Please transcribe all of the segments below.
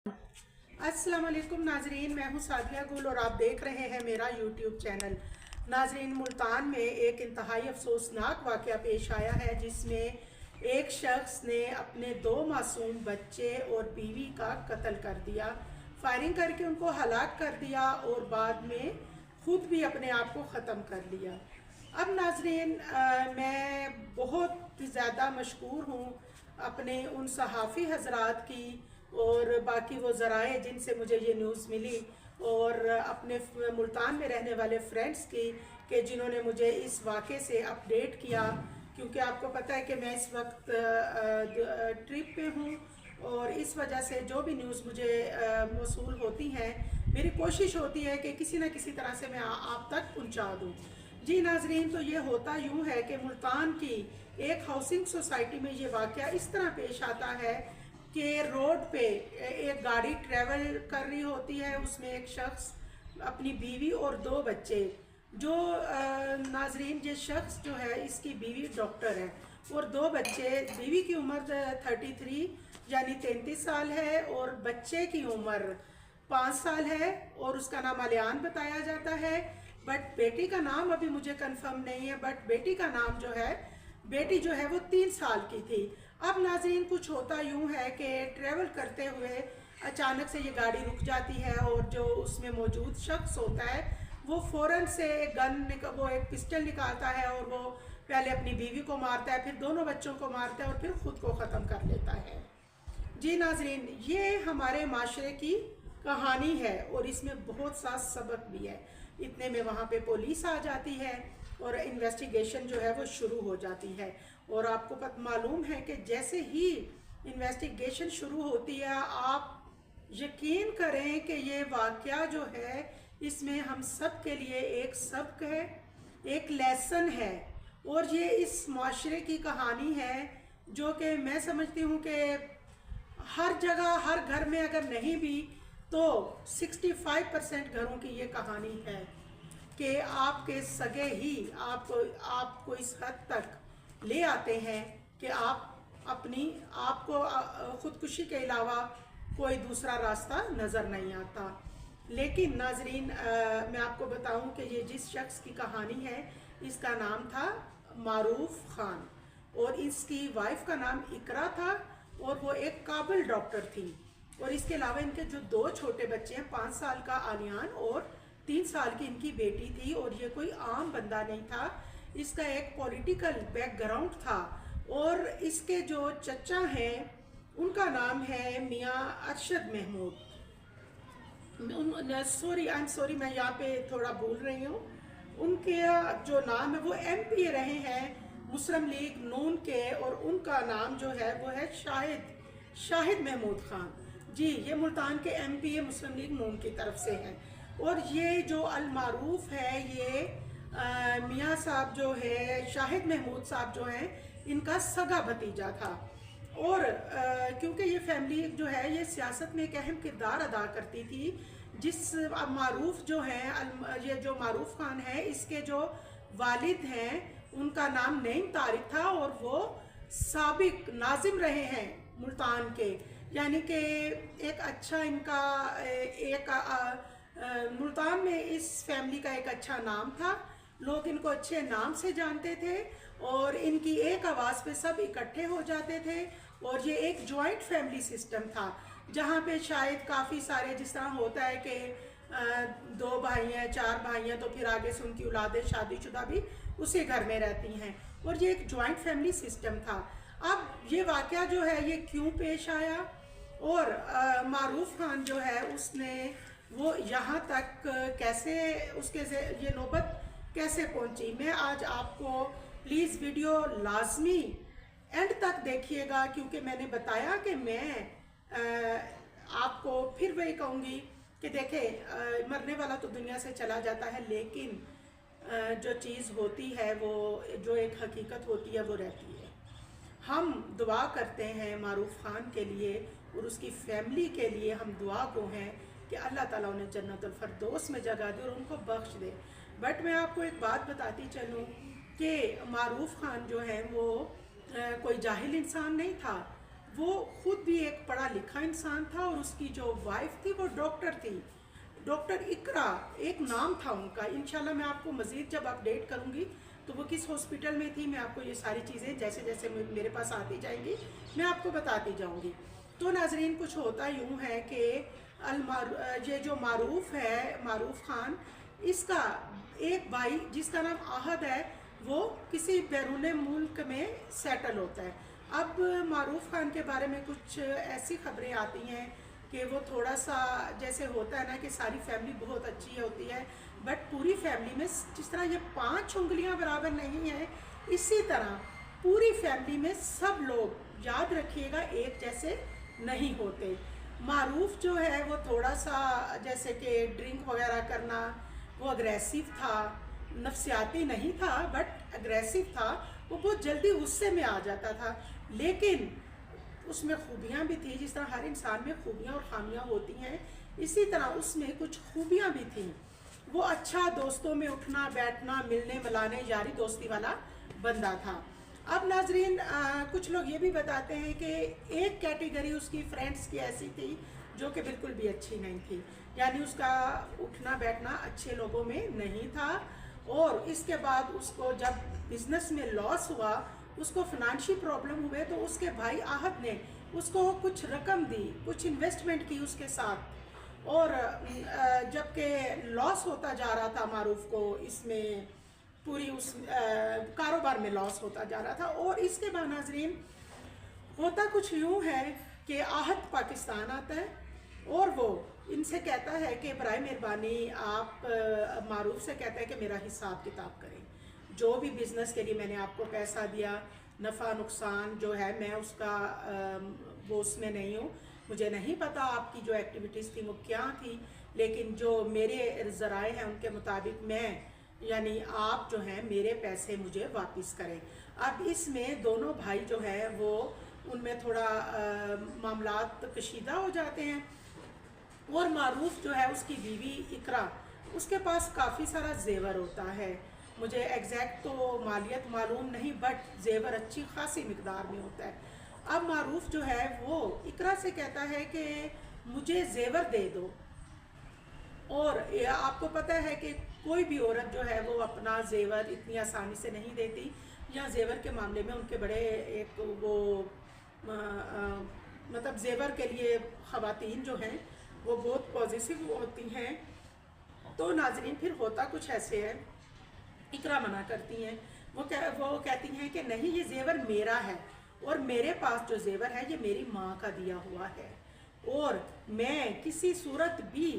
अस्सलाम वालेकुम नाजरीन, मैं हूँ सादिया गुल और आप देख रहे हैं मेरा यूट्यूब चैनल। नाजरीन, मुल्तान में एक इंतहाई अफसोसनाक वाक़या पेश आया है जिसमें एक शख्स ने अपने 2 मासूम बच्चे और बीवी का कत्ल कर दिया, फायरिंग करके उनको हलाक कर दिया और बाद में ख़ुद भी अपने आप को ख़त्म कर लिया। अब नाजरीन, मैं बहुत ज़्यादा मशकूर हूँ अपने उन सहाफ़ी हज़रात की और बाकी वो ज़राए जिनसे मुझे ये न्यूज़ मिली और अपने मुल्तान में रहने वाले फ्रेंड्स की कि जिन्होंने मुझे इस वाक़े से अपडेट किया, क्योंकि आपको पता है कि मैं इस वक्त ट्रिप पे हूँ और इस वजह से जो भी न्यूज़ मुझे मौसूल होती हैं, मेरी कोशिश होती है कि किसी न किसी तरह से मैं आप तक पहुँचा दूँ। जी नाजरीन, तो ये होता यूँ है कि मुल्तान की एक हाउसिंग सोसाइटी में ये वाक़या इस तरह पेश आता है कि रोड पे एक गाड़ी ट्रैवल कर रही होती है, उसमें एक शख्स, अपनी बीवी और 2 बच्चे, जो नाजरीन ये शख्स जो है इसकी बीवी डॉक्टर है और 2 बच्चे, बीवी की उम्र 33 यानी 33 साल है और बच्चे की उम्र 5 साल है और उसका नाम अलियान बताया जाता है। बट बेटी का नाम अभी मुझे कंफर्म नहीं है, बट बेटी का नाम जो है, बेटी जो है वो 3 साल की थी। अब नाज़रीन, कुछ होता यूँ है कि ट्रैवल करते हुए अचानक से ये गाड़ी रुक जाती है और जो उसमें मौजूद शख्स होता है वो फ़ौरन से वो एक पिस्टल निकालता है और वो पहले अपनी बीवी को मारता है, फिर दोनों बच्चों को मारता है और फिर ख़ुद को ख़त्म कर लेता है। जी नाजरीन, ये हमारे माशरे की कहानी है और इसमें बहुत सा सबक भी है। इतने में वहाँ पे पुलिस आ जाती है और इन्वेस्टिगेशन जो है वो शुरू हो जाती है और आपको मालूम है कि जैसे ही इन्वेस्टिगेशन शुरू होती है, आप यकीन करें कि ये वाक़या जो है इसमें हम सब के लिए एक सबक है, एक लेसन है और ये इस माशरे की कहानी है जो कि मैं समझती हूँ कि हर जगह, हर घर में अगर नहीं भी तो 65% घरों की ये कहानी है कि आपके सगे ही आपको इस हद तक ले आते हैं कि आपको ख़ुदकुशी के अलावा कोई दूसरा रास्ता नज़र नहीं आता। लेकिन नाजरीन, मैं आपको बताऊं कि ये जिस शख्स की कहानी है इसका नाम था मारूफ खान और इसकी वाइफ का नाम इकरा था और वो एक काबिल डॉक्टर थी और इसके अलावा इनके जो 2 छोटे बच्चे हैं, 5 साल का आलियान और 3 साल की इनकी बेटी थी और ये कोई आम बंदा नहीं था, इसका एक पॉलिटिकल बैकग्राउंड था और इसके जो चचा हैं उनका नाम है Mian Arshad Mahmood. I am sorry, मैं यहाँ पे थोड़ा भूल रही हूँ। उनके जो नाम है वो MP रहे हैं मुस्लिम लीग नून के और उनका नाम जो है वो है शाहिद महमूद खान। जी, ये मुल्तान के MP मुस्लिम लीग नून की तरफ से हैं और ये जो अल-मारूफ है, ये मियाँ साहब जो है, शाहिद महमूद साहब जो हैं, इनका सगा भतीजा था और क्योंकि ये फैमिली जो है ये सियासत में एक अहम किरदार अदा करती थी। जिस मारूफ जो हैं, ये जो मारूफ खान है, इसके जो वालिद हैं उनका नाम नईम तारिक था और वो साबिक नाजिम रहे हैं मुल्तान के, यानी कि एक अच्छा इनका मुल्तान में इस फैमिली का एक अच्छा नाम था, लोग इनको अच्छे नाम से जानते थे और इनकी एक आवाज़ पे सब इकट्ठे हो जाते थे और ये एक जॉइंट फैमिली सिस्टम था जहाँ पे शायद काफ़ी सारे, जिस तरह होता है कि 2 भाई हैं, 4 भाई हैं, तो फिर आगे से उनकी औलादें शादीशुदा भी उसी घर में रहती हैं और ये एक जॉइंट फैमिली सिस्टम था। अब ये वाक़या जो है ये क्यों पेश आया और मारूफ खान जो है उसने वो यहाँ तक कैसे, उसके ये नौबत कैसे पहुँची, मैं आज आपको प्लीज़ वीडियो लाजमी एंड तक देखिएगा, क्योंकि मैंने बताया कि मैं आपको फिर वही कहूँगी कि देखें, मरने वाला तो दुनिया से चला जाता है, लेकिन जो चीज़ होती है, वो जो एक हकीकत होती है वो रहती है। हम दुआ करते हैं मारूफ खान के लिए और उसकी फैमिली के लिए, हम दुआ को हैं कि अल्लाह ताला उन्हें जन्नतुल फरदौस में जगह दे और उनको बख्श दे। बट मैं आपको एक बात बताती चलूँ कि मारूफ खान जो है वो कोई जाहिल इंसान नहीं था। वो खुद भी एक पढ़ा लिखा इंसान था और उसकी जो वाइफ थी वो डॉक्टर थी, डॉक्टर इकरा एक नाम था उनका। इंशाल्लाह मैं आपको मज़ीद जब अपडेट करूँगी तो वो किस हॉस्पिटल में थी, मैं आपको ये सारी चीज़ें जैसे जैसे मेरे पास आती जाएंगी मैं आपको बताती जाऊँगी। तो नाजरीन कुछ होता यूँ है कि ये जो मारूफ है, मारूफ खान, इसका एक भाई जिसका नाम आहद है वो किसी बैरून मुल्क में सेटल होता है। अब मारूफ खान के बारे में कुछ ऐसी खबरें आती हैं कि वो थोड़ा सा जैसे होता है ना कि सारी फैमिली बहुत अच्छी होती है, बट पूरी फैमिली में जिस तरह ये 5 उंगलियां बराबर नहीं है, इसी तरह पूरी फैमिली में सब लोग याद रखिएगा एक जैसे नहीं होते। मारूफ जो है वो थोड़ा सा जैसे कि ड्रिंक वगैरह करना, वो अग्रेसिव था, नफसियाती नहीं था बट अग्रेसिव था, वो बहुत जल्दी गुस्से में आ जाता था। लेकिन उसमें खूबियाँ भी थी, जिस तरह हर इंसान में खूबियाँ और खामियाँ होती हैं, इसी तरह उसमें कुछ खूबियाँ भी थीं। वो अच्छा दोस्तों में उठना बैठना, मिलने मिलाने, यारी दोस्ती वाला बंदा था। अब नाजरीन कुछ लोग ये भी बताते हैं कि एक कैटेगरी उसकी फ्रेंड्स की ऐसी थी जो कि बिल्कुल भी अच्छी नहीं थी, यानी उसका उठना बैठना अच्छे लोगों में नहीं था। और इसके बाद उसको जब बिजनेस में लॉस हुआ, उसको फाइनेंशियल प्रॉब्लम हुए, तो उसके भाई आहद ने उसको कुछ रकम दी, कुछ इन्वेस्टमेंट की उसके साथ। और जबकि लॉस होता जा रहा था मारूफ को, इसमें पूरी उस कारोबार में लॉस होता जा रहा था। और इसके बाद नाजरीन होता कुछ यूँ है कि आहद पाकिस्तान आता है और वो इनसे कहता है कि बराए मेहरबानी आप, मारूफ से कहता है कि मेरा हिसाब किताब करें, जो भी बिज़नेस के लिए मैंने आपको पैसा दिया, नफ़ा नुकसान जो है मैं उसका वो उसमें नहीं हूँ, मुझे नहीं पता आपकी जो एक्टिविटीज़ थी वो क्या थी, लेकिन जो मेरे ज़राए हैं उनके मुताबिक मैं, यानी आप जो हैं मेरे पैसे मुझे वापस करें। अब इसमें दोनों भाई जो है वो उनमें थोड़ा मामलात कशीदा हो जाते हैं। और मारूफ जो है उसकी बीवी इकरा, उसके पास काफ़ी सारा जेवर होता है, मुझे एग्जैक्ट तो मालियत मालूम नहीं बट जेवर अच्छी खासी मिकदार में होता है। अब मारूफ जो है वो इकरा से कहता है कि मुझे जेवर दे दो। और आपको पता है कि कोई भी औरत जो है वो अपना जेवर इतनी आसानी से नहीं देती, या जेवर के मामले में उनके बड़े एक वो मतलब जेवर के लिए ख़वातीन जो हैं वो बहुत पॉजिटिव होती हैं। तो नाजरीन फिर होता कुछ ऐसे है, इकरा मना करती हैं, वो कहती हैं कि नहीं ये जेवर मेरा है और मेरे पास जो जेवर है ये मेरी माँ का दिया हुआ है और मैं किसी सूरत भी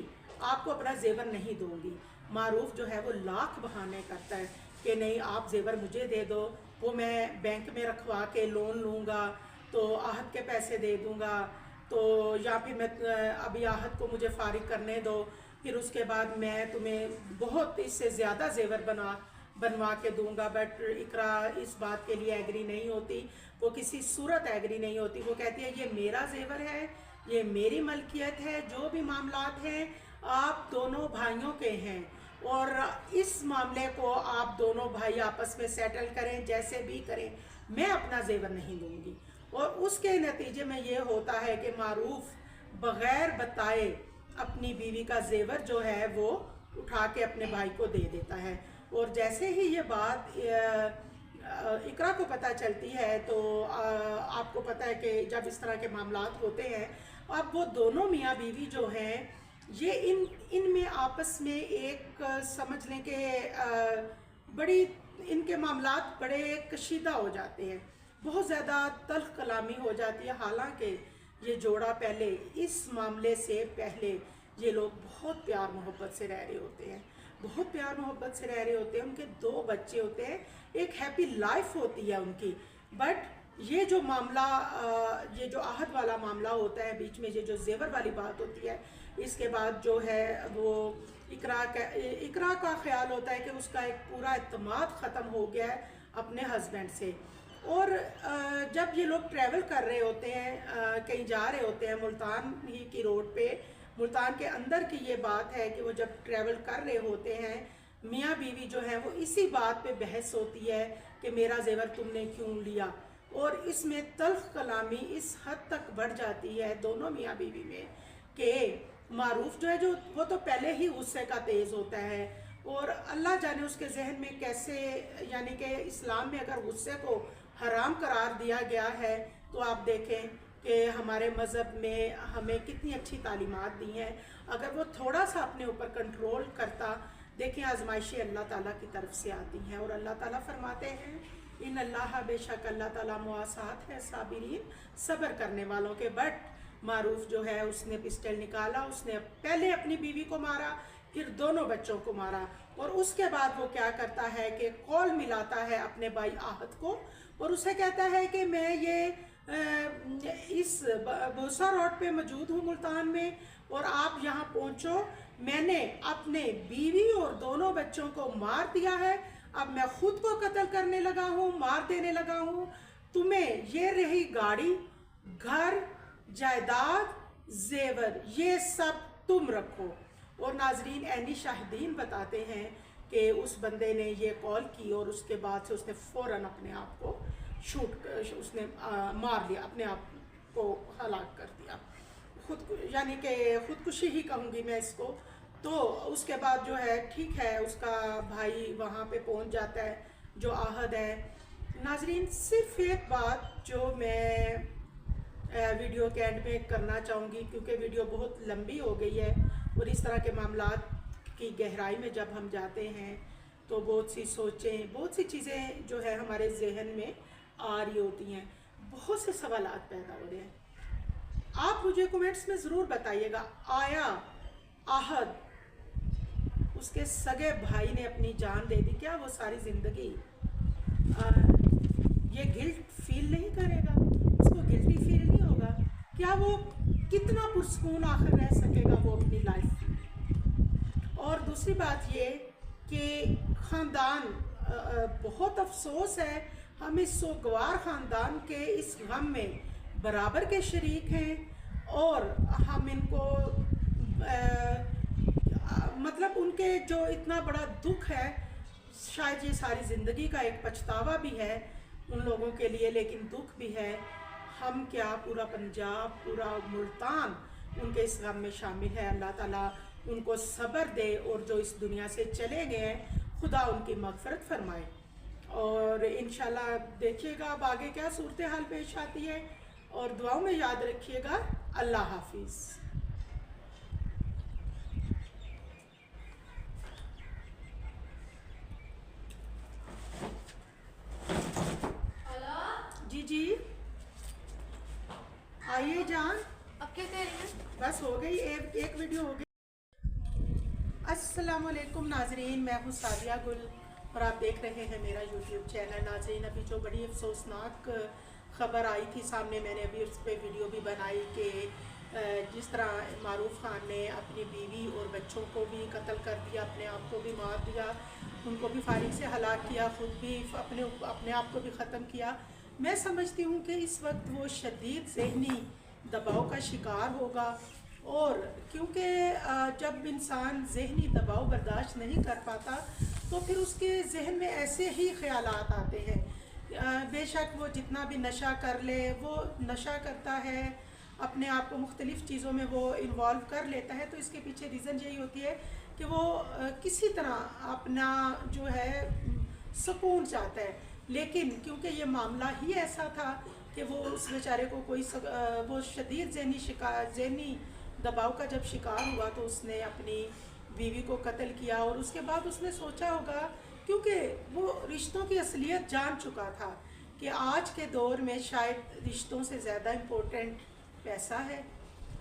आपको अपना जेवर नहीं दूंगी। मारूफ जो है वो लाख बहाने करता है कि नहीं आप जेवर मुझे दे दो, वो मैं बैंक में रखवा के लोन लूँगा तो आहद के पैसे दे दूँगा, तो या फिर मैं अभी आहद को मुझे फारिग करने दो, फिर उसके बाद मैं तुम्हें बहुत इससे ज़्यादा जेवर बनवा के दूंगा। बट इकरा इस बात के लिए एग्री नहीं होती, वो किसी सूरत एग्री नहीं होती। वो कहती है ये मेरा जेवर है, ये मेरी मलकियत है, जो भी मामलात हैं आप दोनों भाइयों के हैं और इस मामले को आप दोनों भाई आपस में सेटल करें, जैसे भी करें, मैं अपना जेवर नहीं दूंगी। और उसके नतीजे में ये होता है कि मारूफ बग़ैर बताए अपनी बीवी का जेवर जो है वो उठा के अपने भाई को दे देता है। और जैसे ही ये बात इकरा को पता चलती है तो आपको पता है कि जब इस तरह के मामलात होते हैं, अब वो दोनों मियाँ बीवी जो हैं ये इनमें आपस में एक समझ लें कि बड़ी इनके मामलात बड़े कशीदा हो जाते हैं, बहुत ज़्यादा तल्ख कलामी हो जाती है। हालांकि ये जोड़ा पहले इस मामले से पहले ये लोग बहुत प्यार मोहब्बत से रह रहे होते हैं, बहुत प्यार मोहब्बत से रह रहे होते हैं, उनके 2 बच्चे होते हैं, एक हैप्पी लाइफ होती है उनकी। बट ये जो मामला, ये जो आहद वाला मामला होता है बीच में, ये जो जेवर वाली बात होती है, इसके बाद जो है वो इकरा का ख्याल होता है कि उसका एक पूरा एतमाद ख़त्म हो गया है अपने हस्बैंड से। और जब ये लोग ट्रैवल कर रहे होते हैं, कहीं जा रहे होते हैं, मुल्तान ही की रोड पे, मुल्तान के अंदर की ये बात है कि वो जब ट्रैवल कर रहे होते हैं, मियाँ बीवी जो हैं वो इसी बात पे बहस होती है कि मेरा जेवर तुमने क्यों लिया। اور اس میں تلخ کلامی اس حد تک بڑھ جاتی ہے دونوں میاں بیوی میں کہ معروف جو ہے وہ تو پہلے ہی غصے کا تیز ہوتا ہے، اور اللہ جانے اس کے ذہن میں کیسے، یعنی کہ اسلام میں اگر غصے کو حرام قرار دیا گیا ہے تو آپ دیکھیں کہ ہمارے مذہب میں ہمیں کتنی اچھی تعلیمات دی ہیں۔ اگر وہ تھوڑا سا اپنے اوپر کنٹرول کرتا، دیکھیں آزمائشیں اللہ تعالیٰ کی طرف سے آتی ہیں، اور اللہ تعالیٰ فرماتے ہیں ان اللہ، بے شک اللہ تعالیٰ مواسات ہے صابرین، صبر کرنے والوں کے۔ بٹ معروف جو ہے اس نے پسٹل نکالا، اس نے پہلے اپنی بیوی کو مارا، پھر دونوں بچوں کو مارا، اور اس کے بعد وہ کیا کرتا ہے کہ کال ملاتا ہے اپنے بھائی آہد کو، اور اسے کہتا ہے کہ میں اس بوسا روڈ پہ موجود ہوں ملتان میں، اور آپ یہاں پہنچو، میں نے اپنے بیوی اور دونوں بچوں کو مار دیا ہے، اب میں خود کو قتل کرنے لگا ہوں، مار دینے لگا ہوں، تمہیں یہ رہی گاڑی، گھر، جائیداد، زیور، یہ سب تم رکھو۔ اور ناظرین عینی شاہدین بتاتے ہیں کہ اس بندے نے یہ کال کی اور اس کے بعد سے اس نے فوراً اپنے آپ کو اس نے مار لیا، اپنے آپ کو ہلاک کر دیا، یعنی کہ خودکشی ہی کہوں گی میں اس کو۔ تو اس کے بعد جو ہے ٹھیک ہے، اس کا بھائی وہاں پہ پہنچ جاتا ہے جو آہد ہے۔ ناظرین صرف ایک بات جو میں ویڈیو کے اینڈ میں کرنا چاہوں گی، کیونکہ ویڈیو بہت لمبی ہو گئی ہے، اور اس طرح کے معاملات کی گہرائی میں جب ہم جاتے ہیں تو بہت سی سوچیں، بہت سی چیزیں جو ہے ہمارے ذہن میں آ رہی ہوتی ہیں، بہت سے سوالات پیدا ہو رہے ہیں۔ آپ مجھے کومنٹس میں ضرور بتائیے گا، آیا آہد اس کے سگے بھائی نے اپنی جان دے دی، کیا وہ ساری زندگی یہ گلٹ فیل نہیں کرے گا؟ اس کو گلٹی فیل نہیں ہوگا؟ کیا وہ کتنا پرسکون آخر رہ سکے گا وہ اپنی لائف میں؟ اور دوسری بات یہ کہ خاندان، بہت افسوس ہے ہم اس سوگوار خاندان کے اس غم میں برابر کے شریک ہیں، اور ہم ان کو مطلب ان کے جو اتنا بڑا دکھ ہے، شاید یہ ساری زندگی کا ایک پچھتاوا بھی ہے ان لوگوں کے لیے، لیکن دکھ بھی ہے۔ ہم کیا، پورا پنجاب، پورا ملتان ان کے اس غم میں شامل ہے۔ اللہ تعالیٰ ان کو صبر دے، اور جو اس دنیا سے چلے گئے ہیں خدا ان کی مغفرت فرمائے، اور انشاءاللہ دیکھیے گا اب آگے کیا صورتحال پیش آتی ہے، اور دعاؤں میں یاد رکھیے گا۔ اللہ حافظ۔ جی آئیے جان، اب کیا کہہ رہی ہیں؟ بس ہو گئی، ایک ویڈیو ہو گئی۔ السلام علیکم ناظرین، میں ہوں سعدیہ گل اور آپ دیکھ رہے ہیں میرا یوٹیوب چینل۔ ناظرین ابھی جو بڑی افسوسناک خبر آئی تھی سامنے، میں نے ابھی اس پہ ویڈیو بھی بنائی کہ جس طرح معروف خان نے اپنی بیوی اور بچوں کو بھی قتل کر دیا، اپنے آپ کو بھی مار دیا، ان کو بھی فائرنگ سے ہلاک کیا، خود بھی اپنے آپ کو بھی ختم کیا۔ میں سمجھتی ہوں کہ اس وقت وہ شدید ذہنی دباؤ کا شکار ہوگا، اور کیونکہ جب انسان ذہنی دباؤ برداشت نہیں کر پاتا تو پھر اس کے ذہن میں ایسے ہی خیالات آتے ہیں۔ بے شک وہ جتنا بھی نشہ کر لے، وہ نشہ کرتا ہے، اپنے آپ کو مختلف چیزوں میں وہ انوالو کر لیتا ہے، تو اس کے پیچھے ریزن یہی ہوتی ہے کہ وہ کسی طرح اپنا جو ہے سکون چاہتا ہے، لیکن کیونکہ یہ معاملہ ہی ایسا تھا کہ وہ اس بیچارے کو وہ شدید ذہنی دباؤ کا جب شکار ہوا تو اس نے اپنی بیوی کو قتل کیا، اور اس کے بعد اس نے سوچا ہوگا، کیونکہ وہ رشتوں کی اصلیت جان چکا تھا کہ آج کے دور میں شاید رشتوں سے زیادہ امپورٹنٹ پیسہ ہے،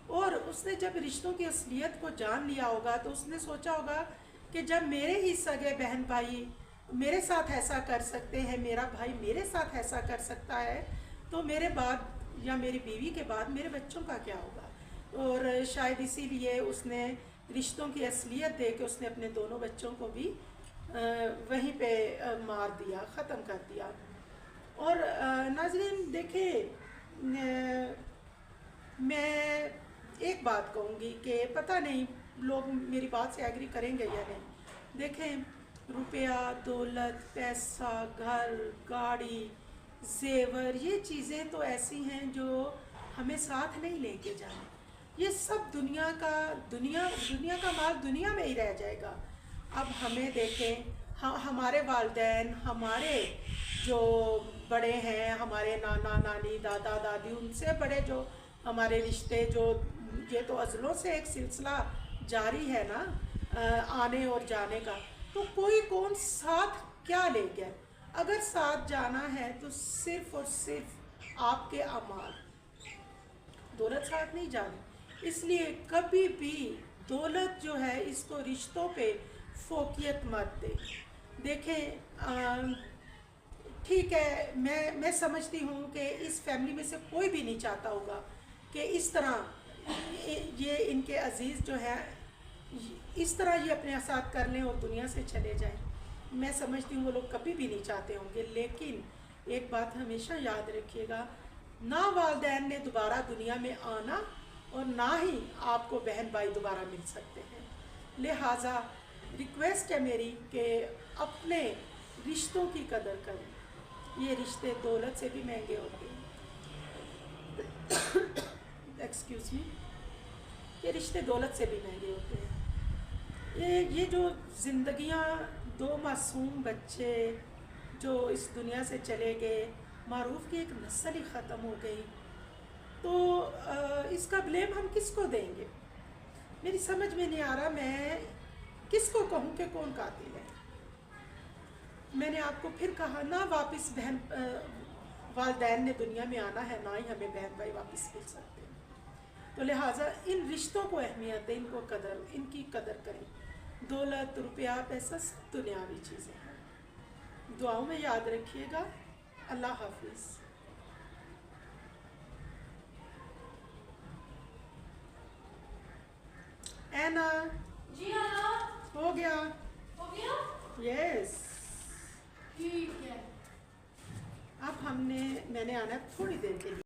اور اس نے جب رشتوں کی اصلیت کو جان لیا ہوگا تو اس نے سوچا ہوگا کہ جب میرے ہی سگے بہن بھائی میرے ساتھ ایسا کر سکتے ہیں، میرا بھائی میرے ساتھ ایسا کر سکتا ہے، تو میرے بعد یا میری بیوی کے بعد میرے بچوں کا کیا ہوگا؟ اور شاید اسی لیے اس نے رشتوں کی اصلیت دے کے اس نے اپنے دونوں بچوں کو بھی وہیں پہ مار دیا، ختم کر دیا۔ اور ناظرین دیکھیں، میں ایک بات کہوں گی کہ پتہ نہیں لوگ میری بات سے ایگری کریں گے یا نہیں۔ دیکھیں، روپیہ، دولت، پیسہ، گھر، گاڑی، زیور، یہ چیزیں تو ایسی ہیں جو ہمیں ساتھ نہیں لے کے جانا. یہ سب دنیا کا مال دنیا میں ہی رہ جائے گا. اب ہمیں دیکھیں، ہمارے والدین، ہمارے جو بڑے ہیں، ہمارے نانا نانی، دادا دادی، ان سے بڑے جو ہمارے رشتے، جو یہ تو ازلوں سے ایک سلسلہ جاری ہے نا آنے اور جانے کا. تو کوئی کون ساتھ کیا لے گیا؟ اگر ساتھ جانا ہے تو صرف اور صرف آپ کے اعمال، دولت ساتھ نہیں جانی. اس لیے کبھی بھی دولت جو ہے اس کو رشتوں پہ فوقیت مت دے. دیکھیں ٹھیک ہے، میں سمجھتی ہوں کہ اس فیملی میں سے کوئی بھی نہیں چاہتا ہوگا کہ اس طرح یہ ان کے عزیز جو ہے اس طرح یہ اپنے ساتھ کر لیں اور دنیا سے چلے جائیں. میں سمجھتی ہوں وہ لوگ کبھی بھی نہیں چاہتے ہوں گے. لیکن ایک بات ہمیشہ یاد رکھیے گا، نہ والدین نے دوبارہ دنیا میں آنا اور نہ ہی آپ کو بہن بھائی دوبارہ مل سکتے ہیں. لہٰذا ریکویسٹ ہے میری کہ اپنے رشتوں کی قدر کریں. یہ رشتے دولت سے بھی مہنگے ہوتے ہیں. ایکسکیوز می، یہ رشتے دولت سے بھی مہنگے ہوتے ہیں. یہ جو زندگیاں، دو معصوم بچے جو اس دنیا سے چلے گئے، معروف کی ایک نسل ہی ختم ہو گئی. تو اس کا بلیم ہم کس کو دیں گے؟ میری سمجھ میں نہیں آ رہا میں کس کو کہوں کہ کون قاتل ہے. میں نے آپ کو پھر کہا، نہ واپس والدین نے دنیا میں آنا ہے، نہ ہی ہمیں بہن بھائی واپس مل سکتے ہیں. تو لہٰذا ان رشتوں کو اہمیت دیں، ان کی قدر کریں. دولت، روپیہ، پیسہ سب دنیاوی چیزیں ہیں. دعاؤں میں یاد رکھیے گا. اللہ حافظ. اینا جی ہاں ہو گیا؟ ہو گیا. یس. ٹھیک ہے. اب میں نے آنا ہے تھوڑی دیر کے لیے.